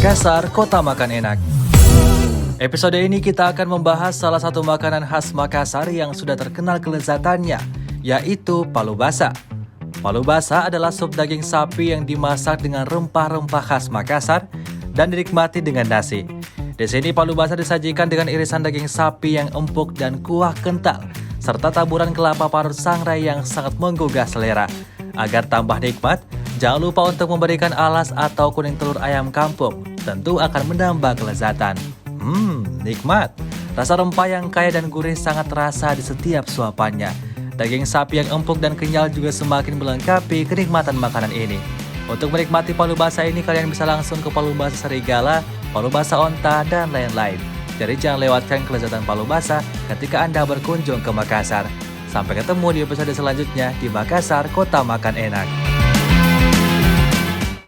Makassar, kota makan enak. Episode ini kita akan membahas salah satu makanan khas Makassar yang sudah terkenal kelezatannya, yaitu palu basah. Palu basah adalah sup daging sapi yang dimasak dengan rempah-rempah khas Makassar dan dinikmati dengan nasi. Di sini palu basah disajikan dengan irisan daging sapi yang empuk dan kuah kental, serta taburan kelapa parut sangrai yang sangat menggugah selera. Agar tambah nikmat, jangan lupa untuk memberikan alas atau kuning telur ayam kampung, tentu akan menambah kelezatan. Nikmat. Rasa rempah yang kaya dan gurih sangat terasa di setiap suapannya. Daging sapi yang empuk dan kenyal juga semakin melengkapi kenikmatan makanan ini. Untuk menikmati palu basah ini, kalian bisa langsung ke palu basah serigala, palu basah onta, dan lain-lain. Jadi jangan lewatkan kelezatan palu basah ketika Anda berkunjung ke Makassar. Sampai ketemu di episode selanjutnya di Makassar, kota makan enak.